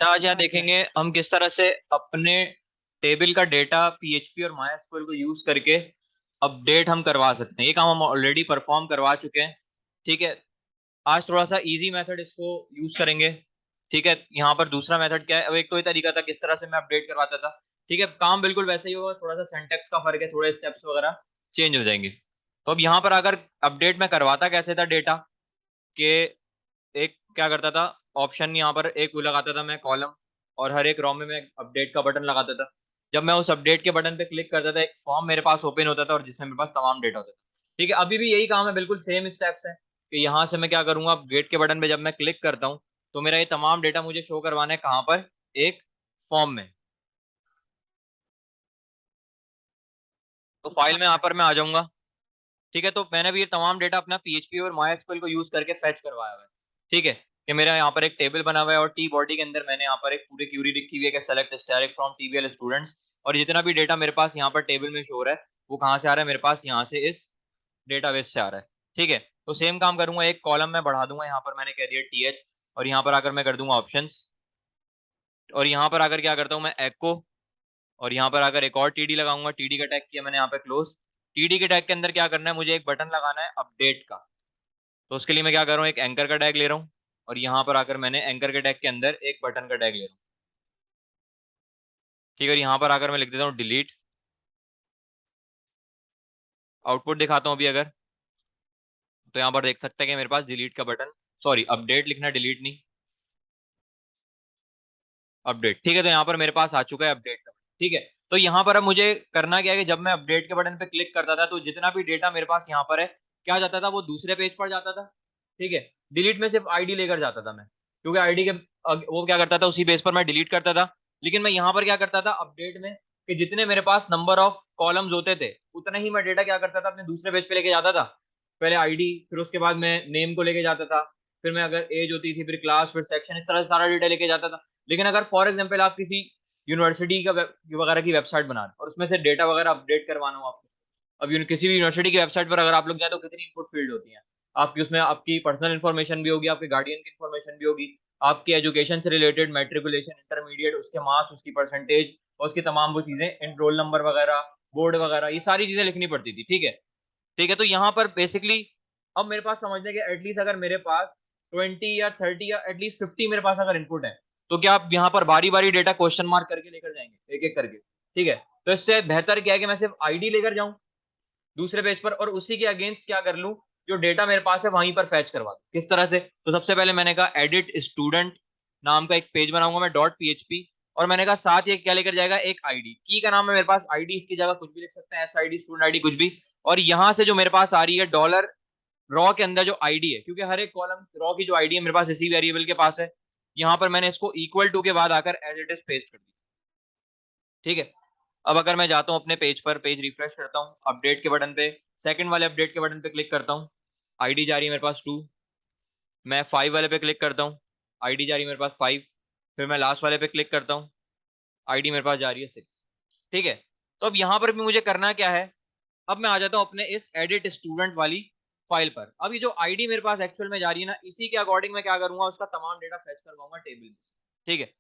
आज यहाँ देखेंगे हम किस तरह से अपने टेबल का डेटा पीएचपी और मायस्क्यूएल को यूज करके अपडेट हम करवा सकते हैं। ये काम हम ऑलरेडी परफॉर्म करवा चुके हैं। ठीक है, आज थोड़ा सा इजी मेथड इसको यूज करेंगे। ठीक है, यहाँ पर दूसरा मेथड क्या है, अब एक तो ये तरीका था किस तरह से मैं अपडेट करवाता था। ठीक है, काम बिल्कुल वैसे ही होगा, थोड़ा सा सिंटेक्स का फर्क है, थोड़े स्टेप्स वगैरह चेंज हो जाएंगे। तो अब यहाँ पर अगर अपडेट में करवाता कैसे था डेटा के, एक क्या करता था, ऑप्शन यहाँ पर एक वो लगाता था मैं कॉलम, और हर एक रो में मैं अपडेट का बटन लगाता था। जब मैं उस अपडेट के बटन पे क्लिक करता था एक फॉर्म मेरे पास ओपन होता था और जिसमें मेरे पास तमाम डेटा होता था। ठीक है, अभी भी यही काम है, बिल्कुल सेम स्टेप्स हैं कि यहाँ से मैं क्या करूंगा, अपडेट के बटन पे जब मैं क्लिक करता हूँ तो मेरा ये तमाम डेटा मुझे शो करवाना है कहाँ पर, एक फॉर्म में। तो फाइल में यहाँ पर मैं आ जाऊंगा। ठीक है, तो मैंने भी ये तमाम डेटा अपना पीएचपी और मायस्क्यूएल को यूज करके फेच करवाया हुआ है। ठीक है, कि मेरा यहाँ पर एक टेबल बना हुआ है और टी बॉडी के अंदर मैंने यहाँ पर एक पूरी क्यूरी लिखी हुई है कि सेलेक्ट स्टैटिक फ्रॉम टीबीएल स्टूडेंट्स, और जितना भी डेटा मेरे पास यहाँ पर टेबल में शो हो रहा है वो कहाँ से आ रहा है, मेरे पास यहाँ से इस डेटाबेस से आ रहा है। ठीक है, तो सेम काम करूंगा, एक कॉलम में बढ़ा दूंगा, यहाँ पर मैंने कह दिया टीएच, और यहाँ पर आकर मैं कर दूंगा ऑप्शंस, और यहाँ पर आकर क्या करता हूँ मैं एको, और यहाँ पर आकर एक और टीडी लगाऊंगा, टीडी का टैग किया मैंने यहाँ पे क्लोज। टीडी के टैग के अंदर क्या करना है, मुझे एक बटन लगाना है अपडेट का। तो उसके लिए मैं क्या कर रहा हूँ, एक एंकर का टैग ले रहा हूँ, और यहाँ पर आकर मैंने एंकर के टैग के अंदर एक बटन का टैग ले रहा हूँ। ठीक है, यहाँ पर आकर मैं लिख देता हूँ डिलीट। आउटपुट दिखाता हूँ अभी अगर, तो यहाँ पर देख सकते हैं कि मेरे पास डिलीट का बटन, सॉरी अपडेट लिखना, डिलीट नहीं, अपडेट। ठीक है, तो यहाँ पर मेरे पास आ चुका है अपडेट का बटन। ठीक है, तो यहाँ पर अब मुझे करना क्या है कि जब मैं अपडेट के बटन पे क्लिक करता था तो जितना भी डेटा मेरे पास यहाँ पर है क्या जाता था, वो दूसरे पेज पर जाता था। ठीक है, डिलीट में सिर्फ आईडी लेकर जाता था मैं, क्योंकि आईडी के वो क्या करता था, उसी पेज पर मैं डिलीट करता था। लेकिन मैं यहाँ पर क्या करता था अपडेट में, कि जितने मेरे पास नंबर ऑफ कॉलम्स होते थे उतना ही मैं डेटा क्या करता था अपने दूसरे पेज पे लेके जाता था। पहले आईडी, फिर उसके बाद मैं नेम को लेके जाता था, फिर मैं अगर एज होती थी फिर क्लास फिर सेक्शन, इस तरह से सारा डेटा लेके जाता था। लेकिन अगर फॉर एग्जाम्पल आप किसी यूनिवर्सिटी का वगैरह की वेबसाइट बना रहे हैं और उसमें से डेटा वगैरह अपडेट करवाना हो आपको, अब किसी भी यूनिवर्सिटी की वेबसाइट पर अगर आप लोग जाए तो कितनी इनपुट फील्ड होती है आपकी, उसमें आपकी पर्सनल इन्फॉर्मेशन भी होगी, आपके गार्डियन की इन्फॉर्मेशन भी होगी, आपकी एजुकेशन से रिलेटेड मैट्रिकुलेशन, इंटरमीडिएट, उसके मार्क्स, उसकी परसेंटेज, और उसकी तमाम वो चीजें, रोल नंबर वगैरह, बोर्ड वगैरह, ये सारी चीजें लिखनी पड़ती थी। ठीक है, ठीक है, तो यहाँ पर बेसिकली अब मेरे पास समझने के एटलीस्ट अगर मेरे पास 20 या 30 या एटलीस्ट 50 मेरे पास अगर इनपुट है, तो क्या आप यहाँ पर बारी बारी डेटा क्वेश्चन मार्क करके लेकर जाएंगे एक एक करके। ठीक है, तो इससे बेहतर क्या है कि मैं सिर्फ आईडी लेकर जाऊं दूसरे पेज पर, और उसी के अगेंस्ट क्या कर लूं, जो डेटा मेरे पास है वहीं पर फैच करवा दूं। किस तरह से, तो सबसे पहले मैंने कहा एडिट स्टूडेंट नाम का एक पेज बनाऊंगा मैं डॉट पीएचपी, और मैंने कहा साथ ये क्या लेकर जाएगा, एक आईडी, की का नाम है मेरे पास आईडी, इसकी जगह कुछ भी लिख सकते हैं, एस आईडी, स्टूडेंट आईडी, कुछ भी। और यहां से जो मेरे पास आ रही है डॉलर रॉ के अंदर जो आईडी है, क्योंकि हर एक कॉलम रॉ की जो आईडी है मेरे पास इसी वेरिएबल के पास है, यहां पर मैंने इसको इक्वल टू के बाद आकर एज इट इज पेस्ट कर दी। ठीक है, अब अगर मैं जाता हूँ अपने पेज पर, पेज रिफ्रेश करता हूँ, अपडेट के बटन पे, सेकंड वाले अपडेट के बटन पे क्लिक करता हूँ, आईडी जा रही है मेरे पास 2। मैं 5 वाले पे क्लिक करता हूँ, आईडी जा रही है मेरे पास 5। फिर मैं लास्ट वाले पे क्लिक करता हूँ, आईडी मेरे पास जा रही है 6। ठीक है, तो अब यहाँ पर भी मुझे करना क्या है, अब मैं आ जाता हूँ अपने इस एडिट स्टूडेंट वाली फाइल पर। अब ये जो आईडी मेरे पास एक्चुअल में जा रही है ना, इसी के अकॉर्डिंग मैं क्या करूंगा, उसका तमाम डेटा फेच करवाऊंगा टेबल में से। ठीक है,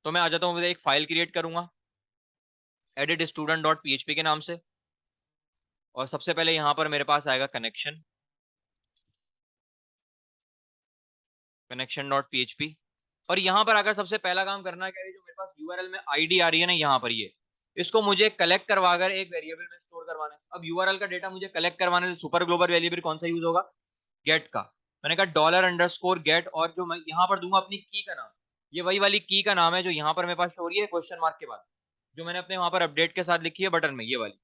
तो मैं आ जाता हूँ, एक फाइल क्रिएट करूंगा एडिट स्टूडेंट डॉट पीएचपी के नाम से, और सबसे पहले यहाँ पर मेरे पास आएगा कनेक्शन, कनेक्शन डॉट पीएचपी। और यहाँ पर अगर सबसे पहला काम करना क्या है, जो मेरे पास यूआरएल में आईडी आ रही है ना यहाँ पर, ये इसको मुझे कलेक्ट करवाकर एक वेरिएबल में स्टोर करवाना है। अब यूआरएल का डेटा मुझे कलेक्ट करवाने से सुपर ग्लोबल वेरिएबल कौन सा यूज होगा, गेट का। मैंने कहा डॉलर अंडरस्कोर गेट, और जो मैं यहाँ पर दूंगा अपनी की का नाम, ये वही वाली की का नाम है जो यहाँ पर मेरे पास शो हो रही है क्वेश्चन मार्क के बाद, जो मैंने अपने वहां पर अपडेट के साथ लिखी है बटन में, ये वाली,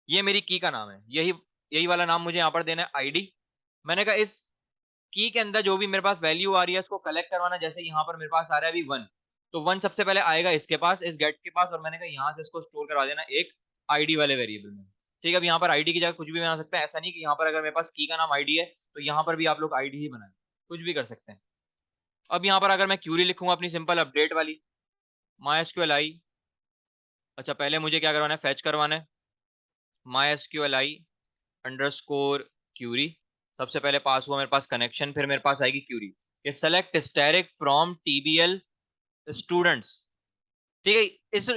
ये मेरी की का नाम है, यही यही वाला नाम मुझे यहाँ पर देना है आईडी। मैंने कहा इस की के अंदर जो भी मेरे पास वैल्यू आ रही है उसको कलेक्ट करवाना, जैसे यहाँ पर मेरे पास आ रहा है अभी 1, तो 1 सबसे पहले आएगा इसके पास, इस गेट के पास, और मैंने कहा यहाँ से इसको स्टोर करवा देना एक आईडी वाले वेरिएबल में। ठीक है, अब यहाँ पर आईडी की जगह कुछ भी बना सकते हैं, ऐसा नहीं कि यहाँ पर अगर मेरे पास की का नाम आईडी है तो यहाँ पर भी आप लोग आईडी ही बनाए, कुछ भी कर सकते हैं। अब यहाँ पर अगर मैं क्यूरी लिखूंगा अपनी सिंपल अपडेट वाली, माई एसक्यूएल आई, अच्छा पहले मुझे क्या करवाना है, फैच करवाना है my SQL i underscore query, सबसे पहले पास हुआ मेरे पास कनेक्शन, फिर मेरे पास आएगी क्यूरी। कि सेलेक्ट स्टैटिक फ्रॉम टीबीएल स्टूडेंट्स। ठीक है,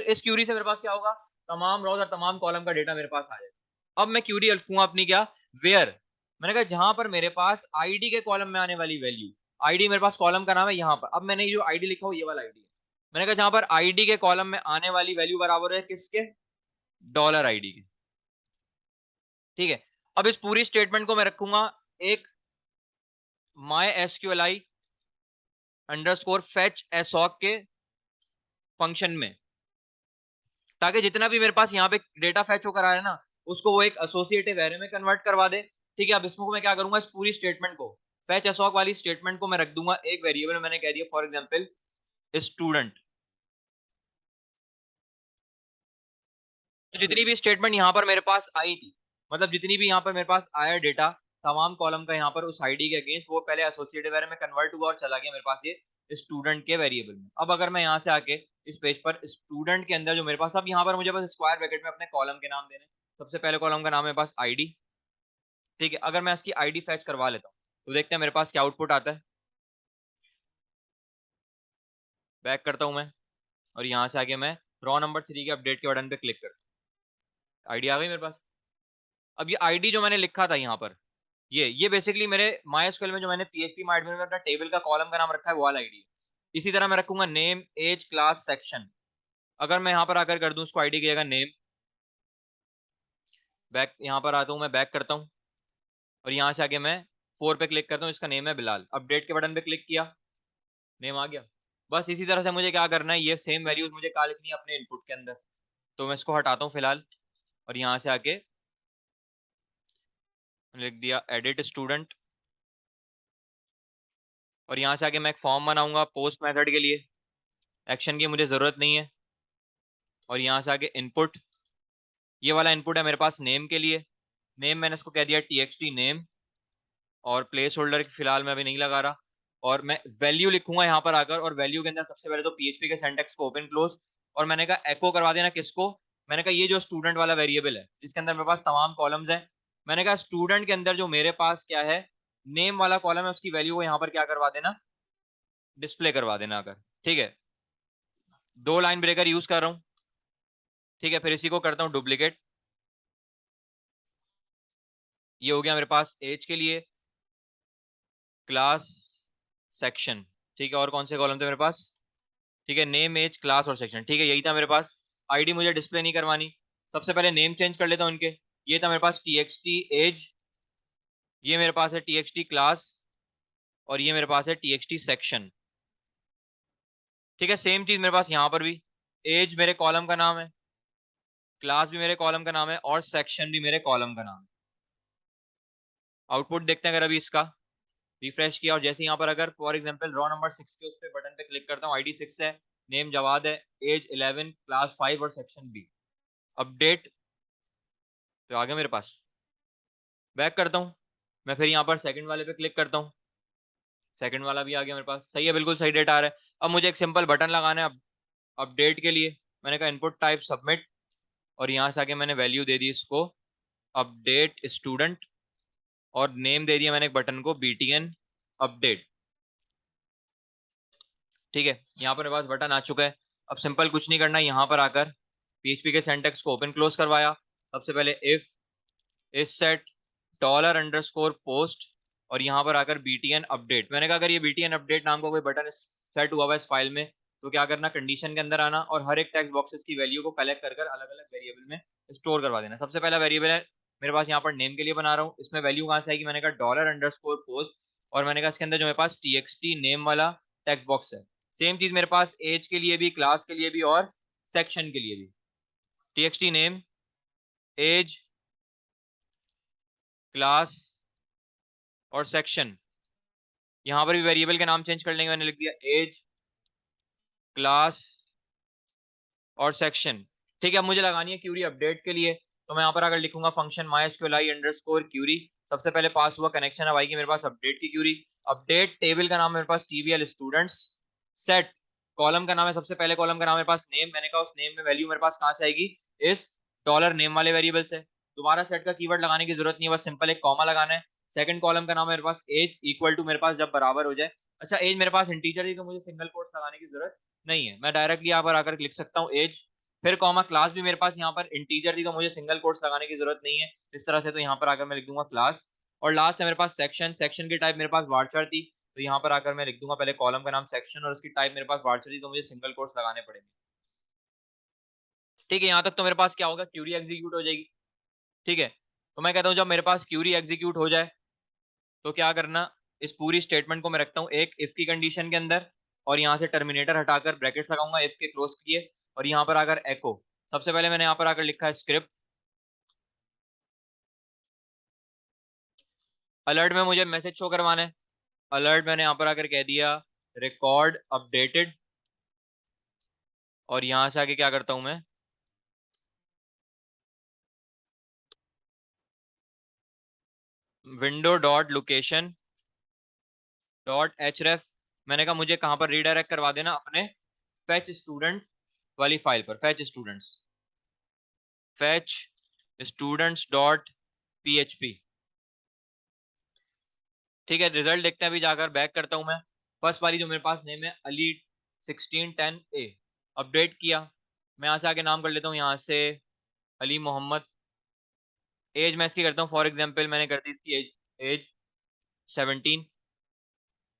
इस क्यूरी से मेरे पास क्या होगा, तमाम रोज और तमाम कॉलम का डेटा मेरे पास आ जाएगा। अब मैं क्यूरी लिखूंगा अपनी क्या, वेयर, मैंने कहा जहां पर मेरे पास आईडी के कॉलम में आने वाली वैल्यू, आईडी मेरे पास कॉलम का नाम है यहाँ पर, अब मैंने ये जो आईडी लिखा हो ये वाला आईडी है, मैंने कहा जहां पर आईडी के कॉलम में आने वाली वैल्यू बराबर है किसके, डॉलर आईडी के। ठीक है, अब इस पूरी स्टेटमेंट को मैं रखूंगा एक माई एसक्यूएलआई अंडरस्कोर फेच एसॉक के फंक्शन में, ताकि जितना भी मेरे पास यहाँ पे डेटा फेच होकर आ रहा है ना, उसको वो एक एसोसिएटिव एरे में कन्वर्ट करवा दे। ठीक है, अब इसमें मैं क्या करूंगा, इस पूरी स्टेटमेंट को, फेच एसॉक वाली स्टेटमेंट को मैं रख दूंगा एक वेरिएबल, मैंने कह दिया फॉर एग्जांपल स्टूडेंट। तो जितनी भी स्टेटमेंट यहाँ पर मेरे पास आई थी, मतलब जितनी भी यहाँ पर मेरे पास आया डेटा तमाम कॉलम का यहाँ पर उस आईडी के अगेंस्ट, वो पहले एसोसिएटिव एरे में कन्वर्ट हुआ और चला गया मेरे पास ये स्टूडेंट के वेरिएबल में। अब अगर मैं यहाँ से आके इस पेज पर स्टूडेंट के अंदर जो मेरे पास, अब यहाँ पर मुझे बस स्क्वायर ब्रैकेट में अपने कॉलम के नाम देने, सबसे पहले कॉलम का नाम है मेरे पास आईडी। ठीक है, अगर मैं इसकी आईडी फैच करवा लेता हूँ तो देखते हैं मेरे पास क्या आउटपुट आता है। बैक करता हूँ मैं, और यहाँ से आके मैं रॉ नंबर 3 के अपडेट के बटन पे क्लिक करता हूँ, आईडी आ गई मेरे पास। अब ये आईडी जो मैंने लिखा था यहाँ पर, ये बेसिकली मेरे MySQL में जो मैंने PHP माइडमेन में अपना टेबल का कॉलम का नाम रखा है वो वाला आईडी है। इसी तरह मैं रखूंगा नेम एज क्लास सेक्शन। अगर मैं यहाँ पर आकर कर दूं उसको आईडी की जगह नेम, बैक यहाँ पर आता हूँ मैं, बैक करता हूँ और यहाँ से आके मैं 4 पे क्लिक करता हूँ, इसका नेम है बिलाल, अपडेट के बटन पे क्लिक किया, नेम आ गया। बस इसी तरह से मुझे क्या करना है, ये सेम वैल्यूज मुझे क्या लिखनी है अपने इनपुट के अंदर, तो मैं इसको हटाता हूँ फिलहाल और यहाँ से आके लिख दिया एडिट स्टूडेंट, और यहाँ से आके मैं एक फॉर्म बनाऊंगा पोस्ट मेथड के लिए, एक्शन की मुझे जरूरत नहीं है। और यहाँ से आके इनपुट, ये वाला इनपुट है मेरे पास नेम के लिए, नेम मैंने इसको कह दिया txt नेम, और प्लेस होल्डर फिलहाल मैं अभी नहीं लगा रहा। और मैं वैल्यू लिखूंगा यहाँ पर आकर, और वैल्यू के अंदर सबसे पहले तो PHP के सिंटैक्स को ओपन क्लोज, और मैंने कहा एको करवा देना किसको, मैंने कहा ये जो स्टूडेंट वाला वेरिएबल है जिसके अंदर मेरे पास तमाम कॉलम्स हैं, मैंने कहा स्टूडेंट के अंदर जो मेरे पास क्या है, नेम वाला कॉलम है, उसकी वैल्यू को यहाँ पर क्या करवा देना, डिस्प्ले करवा देना आकर। ठीक है, 2 लाइन ब्रेकर यूज कर रहा हूँ। ठीक है, फिर इसी को करता हूँ डुप्लीकेट, ये हो गया मेरे पास एज के लिए, क्लास, सेक्शन। ठीक है, और कौन से कॉलम थे मेरे पास, ठीक है नेम एज क्लास और सेक्शन, ठीक है यही था मेरे पास। आईडी मुझे डिस्प्ले नहीं करवानी, सबसे पहले नेम चेंज कर लेता हूँ इनके, ये था मेरे पास txt एज, ये मेरे पास है txt क्लास, और ये मेरे पास है txt सेक्शन। ठीक है, सेम चीज मेरे पास यहाँ पर भी, एज मेरे कॉलम का नाम है, क्लास भी मेरे कॉलम का नाम है, और सेक्शन भी मेरे कॉलम का नाम है। आउटपुट देखते हैं अगर अभी इसका रिफ्रेश किया, और जैसे यहाँ पर अगर फॉर एग्जांपल रॉ नंबर 6 के उस पे बटन पे क्लिक करता हूँ, आईडी 6 है, नेम जवाद है, एज 11, क्लास 5 और सेक्शन बी, अपडेट, तो आ गया मेरे पास। बैक करता हूँ मैं, फिर यहाँ पर सेकंड वाले पे क्लिक करता हूँ, सेकंड वाला भी आ गया मेरे पास, सही है, बिल्कुल सही डेटा आ रहा है। अब मुझे एक सिंपल बटन लगाना है अपडेट के लिए, मैंने कहा इनपुट टाइप सबमिट, और यहाँ से आके मैंने वैल्यू दे दी इसको अपडेट स्टूडेंट, और नेम दे दिया मैंने एक बटन को BTN अपडेट। ठीक है, यहाँ पर मेरे पास बटन आ चुका है। अब सिंपल कुछ नहीं करना, यहाँ पर आकर PHP के सिंटैक्स को ओपन क्लोज करवाया, सबसे पहले इफ इस सेट $_पोस्ट, और यहाँ पर आकर BTN अपडेट, मैंने कहा अगर ये BTN अपडेट नाम का कोई बटन सेट हुआ हुआ है इस फाइल में, तो क्या करना, कंडीशन के अंदर आना और हर एक टेक्स्ट बॉक्सेस की वैल्यू को कलेक्ट कर अलग अलग वेरिएबल में स्टोर करवा देना। सबसे पहला वेरिएबल है मेरे पास यहाँ पर नेम के लिए बना रहा हूँ, इसमें वैल्यू कहाँ से आएगी, मैंने कहा $_पोस्ट, और मैंने कहा इसके अंदर जो मेरे पास txt नेम वाला टेक्स्ट बॉक्स है, सेम चीज मेरे पास एज के लिए भी, क्लास के लिए भी और सेक्शन के लिए भी, txt नेम एज क्लास और सेक्शन। यहाँ पर भी वेरिएबल के नाम चेंज कर लेंगे, मैंने लिख दिया एज क्लास और सेक्शन। ठीक है, अब मुझे लगानी है क्यूरी अपडेट के लिए, तो मैं यहाँ पर अगर लिखूंगा फंक्शन MySQLi_query, सबसे पहले पास हुआ कनेक्शन अब आएगी मेरे पास अपडेट की क्यूरी, अपडेट टेबल का नाम मेरे पास TBL स्टूडेंट्स, सेट कॉलम का नाम है, सबसे पहले कॉलम का नाम मेरे पास नेम, मैंने कहा उस नेम में वैल्यू मेरे पास कहाँ से आएगी, इस $नेम वाले वेरिएबल से। दोबारा सेट का कीवर्ड लगाने की जरूरत नहीं है, बस सिंपल एक कॉमा लगाना है। सेकंड कॉलम का नाम है मेरे पास एज, इक्वल टू मेरे पास जब बराबर हो जाए अच्छा एज मेरे पास इंटीजर थी तो मुझे सिंगल कोट्स लगाने की जरूरत नहीं है, मैं डायरेक्टली यहाँ पर आकर लिख सकता हूँ एज, फिर कॉमा क्लास भी मेरे पास यहाँ पर इंटीजर थी तो मुझे सिंगल कोट्स लगाने की जरूरत नहीं है इस तरह से, तो यहाँ पर आकर मैं लिख दूंगा क्लास। और लास्ट है मेरे पास सेक्शन, सेक्शन की टाइप मेरे पास वार्चर थी तो यहाँ पर आकर मैं लिख दूंगा पहले कॉलम का नाम सेक्शन और उसकी टाइप मेरे पास वार्चर थी तो मुझे सिंगल कोट्स लगाने पड़ेंगे। ठीक है, यहाँ तक तो मेरे पास क्या होगा, क्यूरी एग्जीक्यूट हो जाएगी। ठीक है, तो मैं कहता हूँ जब मेरे पास क्यूरी एग्जीक्यूट हो जाए तो क्या करना, इस पूरी स्टेटमेंट को मैं रखता हूँ एक इफ की कंडीशन के अंदर और यहाँ से टर्मिनेटर हटाकर ब्रैकेट्स लगाऊंगा इफ के क्लोज किए और यहाँ पर आकर एको, सबसे पहले मैंने यहाँ पर आकर लिखा है स्क्रिप्ट। अलर्ट में मुझे मैसेज शो करवाना है, अलर्ट मैंने यहाँ पर आकर कह दिया रिकॉर्ड अपडेटेड और यहाँ से आके क्या करता हूँ मैं, विंडो डॉट लोकेशन डॉट एचरेफ, मैंने कहा मुझे कहाँ पर रीडायरेक्ट करवा देना, अपने फेच स्टूडेंट वाली फाइल पर, फेच स्टूडेंट्स डॉट पीएचपी। ठीक है, रिजल्ट देखते हैं अभी जाकर, बैक करता हूं मैं। फर्स्ट वाली जो मेरे पास नेम है अली 1610A, अपडेट किया। मैं यहाँ से आगे नाम कर लेता हूँ, यहाँ से अली मोहम्मद। एज मैं इसकी करता हूँ फॉर एग्जाम्पल, मैंने कर दी इसकी एज, एज 17,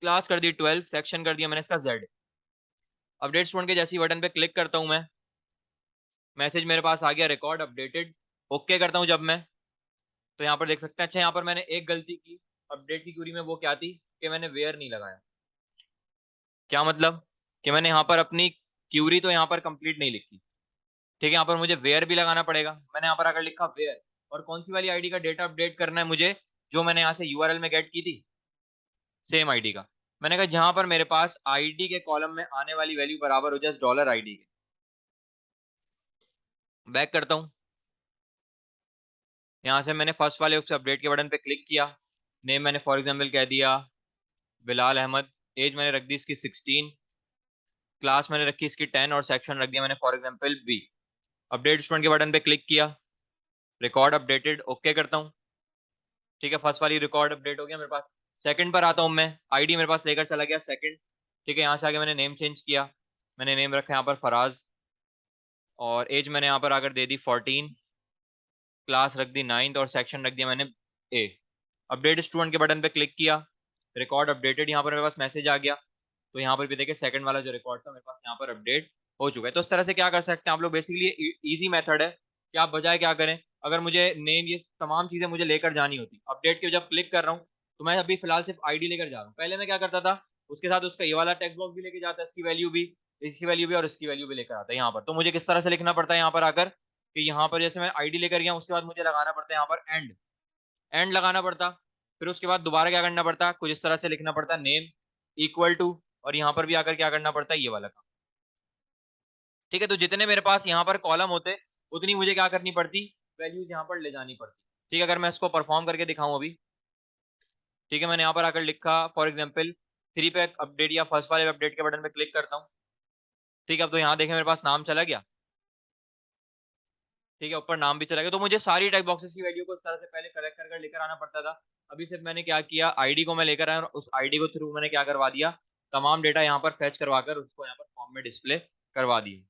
क्लास कर दी 12, सेक्शन कर दिया मैंने इसका जेड। अपडेट स्टूडेंट के जैसी बटन पे क्लिक करता हूँ मैं, मैसेज मेरे पास आ गया रिकॉर्ड अपडेटेड। ओके करता हूँ जब मैं, तो यहाँ पर देख सकते हैं, अच्छा यहाँ पर मैंने एक गलती की अपडेट की क्यूरी में, वो क्या थी कि मैंने वेयर नहीं लगाया। क्या मतलब, कि मैंने यहाँ पर अपनी क्यूरी तो यहाँ पर कंप्लीट नहीं लिखी। ठीक है, यहाँ पर मुझे वेयर भी लगाना पड़ेगा, मैंने यहाँ पर आकर लिखा वेयर, और कौन सी वाली आईडी का डेटा अपडेट करना है मुझे, जो मैंने यहाँ से यूआरएल में गेट की थी, सेम आईडी का। मैंने कहा जहां पर मेरे पास आईडी के कॉलम में आने वाली वैल्यू बराबर हो जाए डॉलर आईडी के। बैक करता हूँ, यहाँ से मैंने फर्स्ट वाले उससे अपडेट के बटन पे क्लिक किया, नेम मैंने फॉर एग्जाम्पल कह दिया बिलाल अहमद, एज मैंने रख दी इसकी 16, क्लास मैंने रखी इसकी 10 और सेक्शन रख दिया मैंने for example B. Update student के बटन पे क्लिक किया, रिकॉर्ड अपडेटेड, ओके करता हूँ। ठीक है, फर्स्ट वाली रिकॉर्ड अपडेट हो गया मेरे पास। सेकंड पर आता हूँ मैं, आईडी मेरे पास लेकर चला गया सेकंड। ठीक है, यहाँ से आगे मैंने नेम चेंज किया, मैंने नेम रखा यहाँ पर फराज और एज मैंने यहाँ पर आकर दे दी 14, क्लास रख दी 9th और सेक्शन रख दिया मैंने ए। अपडेट स्टूडेंट के बटन पे क्लिक किया, रिकॉर्ड अपडेटेड, यहाँ पर मेरे पास मैसेज आ गया, तो यहाँ पर भी देखिए सेकंड वाला जो रिकॉर्ड था मेरे पास यहाँ पर अपडेट हो चुका है। तो इस तरह से क्या कर सकते हैं आप लोग, बेसिकली इजी मेथड है कि आप बजाय क्या करें, अगर मुझे नेम ये तमाम चीजें मुझे लेकर जानी होती, अपडेट के जब क्लिक कर रहा हूँ तो मैं अभी फिलहाल सिर्फ आईडी लेकर जा रहा हूँ, पहले मैं क्या करता था उसके साथ उसका ये वाला टेक्स्ट बॉक्स भी लेके जाता, इसकी वैल्यू भी, इसकी वैल्यू भी और इसकी वैल्यू भी लेकर आता है यहाँ पर। तो मुझे किस तरह से लिखना पड़ता है यहाँ पर आकर, कि यहाँ पर जैसे मैं आईडी लेकर गया उसके बाद मुझे लगाना पड़ता है यहाँ पर एंड, एंड लगाना पड़ता, फिर उसके बाद दोबारा क्या करना पड़ता, कुछ इस तरह से लिखना पड़ता नेम इक्वल टू, और यहाँ पर भी आकर क्या करना पड़ता है ये वाला काम। ठीक है, तो जितने मेरे पास यहाँ पर कॉलम होते उतनी मुझे क्या करनी पड़ती, वैल्यूज यहाँ पर ले जानी पड़ती। ठीक है, अगर मैं इसको परफॉर्म करके दिखाऊं अभी, ठीक है, मैंने यहाँ पर आकर लिखा फॉर एग्जाम्पल 3 पे अपडेट या फर्स्ट वाले अपडेट के बटन पे क्लिक करता हूँ। ठीक है, अब तो यहाँ देखें मेरे पास नाम चला गया। ठीक है, ऊपर नाम भी चला गया, तो मुझे सारी टेक्स्ट बॉक्सेस की वैल्यू को इस तरह से पहले कलेक्ट कर कर लेकर आना पड़ता था। अभी सिर्फ मैंने क्या किया, आईडी को मैं लेकर आया और उस आईडी को थ्रू मैंने क्या करवा दिया, तमाम डेटा यहाँ पर फैच करवा कर उसको यहाँ पर फॉर्म में डिस्प्ले करवा दिया।